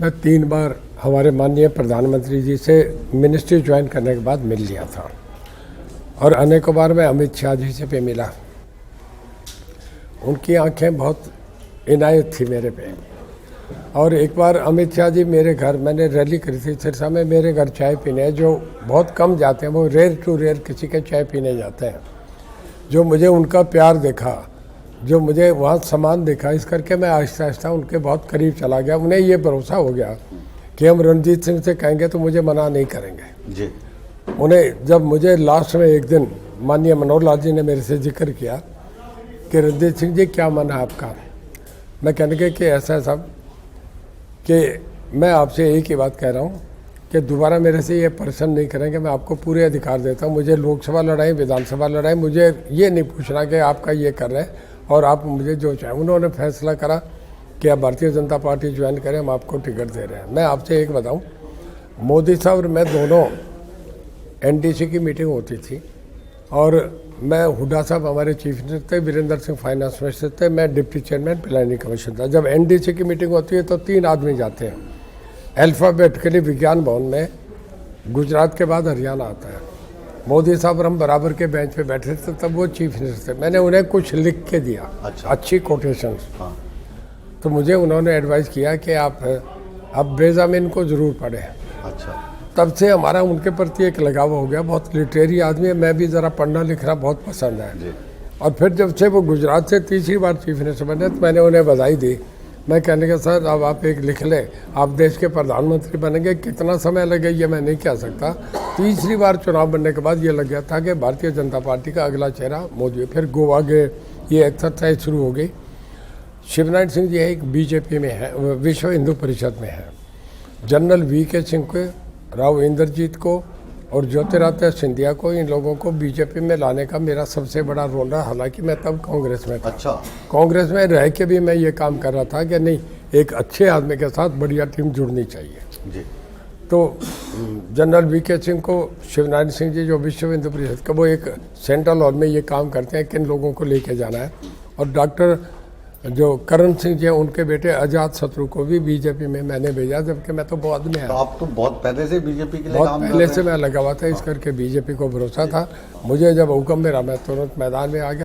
मैं 3 बार हमारे माननीय प्रधानमंत्री जी से मिनिस्ट्री ज्वाइन करने के बाद मिल लिया था और अनेकों बार मैं अमित शाह जी से भी मिला। उनकी आंखें बहुत इनायत थी मेरे पे। और एक बार अमित शाह जी मेरे घर, मैंने रैली करी थी सिरसा में, मेरे घर चाय पीने, जो बहुत कम जाते हैं, वो रेयर टू रेयर किसी के चाय पीने जाते हैं। जो मुझे उनका प्यार देखा, जो मुझे वहाँ सम्मान देखा, इस करके मैं आहिस्ता आहिस्ता उनके बहुत करीब चला गया। उन्हें ये भरोसा हो गया कि हम रणजीत सिंह से कहेंगे तो मुझे मना नहीं करेंगे जी। उन्हें जब मुझे लास्ट में एक दिन माननीय मनोहर लाल जी ने मेरे से जिक्र किया कि रणजीत सिंह जी क्या मन है आपका, मैं कहने के कि ऐसा है साहब कि मैं आपसे एक ही बात कह रहा हूँ कि दोबारा मेरे से ये प्रश्न नहीं करेंगे, मैं आपको पूरे अधिकार देता हूँ। मुझे लोकसभा लड़ाई, विधानसभा लड़ाई, मुझे ये नहीं पूछना कि आपका ये कर रहे हैं और आप मुझे जो चाहें। उन्होंने फैसला करा कि आप भारतीय जनता पार्टी ज्वाइन करें, हम आपको टिकट दे रहे हैं। मैं आपसे एक बताऊं, मोदी साहब और मैं दोनों एनडीसी की मीटिंग होती थी और मैं हुड्डा साहब हमारे चीफ मिनिस्टर थे, वीरेंद्र सिंह फाइनेंस मिनिस्टर थे, मैं डिप्टी चेयरमैन प्लानिंग कमीशन था। जब एनडीसी की मीटिंग होती है तो 3 आदमी जाते हैं अल्फ़ाबेट के लिए विज्ञान भवन में। गुजरात के बाद हरियाणा आता है। मोदी साहब और हम बराबर के बेंच पे बैठे थे, तब वो चीफ मिनिस्टर थे। मैंने उन्हें कुछ लिख के दिया, अच्छी कोटेशंस। तो मुझे उन्होंने एडवाइस किया कि आप बेंजामिन को ज़रूर पढ़ें। तब से हमारा उनके प्रति एक लगाव हो गया। बहुत लिटरेरी आदमी है, मैं भी ज़रा पढ़ना लिखना बहुत पसंद है। और फिर जब से वो गुजरात से तीसरी बार चीफ मिनिस्टर बने तो मैंने उन्हें बधाई दी। मैं कहने का सर अब आप एक लिख लें, आप देश के प्रधानमंत्री बनेंगे, कितना समय लगे ये मैं नहीं कह सकता। तीसरी बार चुनाव बनने के बाद ये लग गया था कि भारतीय जनता पार्टी का अगला चेहरा मोदी। फिर गोवा गए, ये एक्सरसाइज शुरू हो गई। शिवनारायण सिंह जी एक बीजेपी में है, विश्व हिंदू परिषद में है। जनरल वीके सिंह को, राव इंद्रजीत को और ज्योतिरादित्य सिंधिया को, इन लोगों को बीजेपी में लाने का मेरा सबसे बड़ा रोल रहा। हालांकि मैं तब कांग्रेस में था। कांग्रेस में रह के भी मैं ये काम कर रहा था कि नहीं, एक अच्छे आदमी के साथ बढ़िया टीम जुड़नी चाहिए जी। तो जनरल वीके सिंह को, शिवनारायण सिंह जी जो विश्व हिंदू परिषद का, वो एक सेंट्रल हॉल में ये काम करते हैं किन लोगों को लेके जाना है। और डॉक्टर जो करण सिंह जी हैं, उनके बेटे अजात शत्रु को भी बीजेपी में मैंने भेजा, जबकि मैं तो बाद में आया। तो आप तो बहुत पहले से बीजेपी के लिए बहुत पहले से मैं लगा हुआ था, इस करके बीजेपी को भरोसा था। मुझे जब हुक्म मेरा, मैं तुरंत मैदान में आ गया।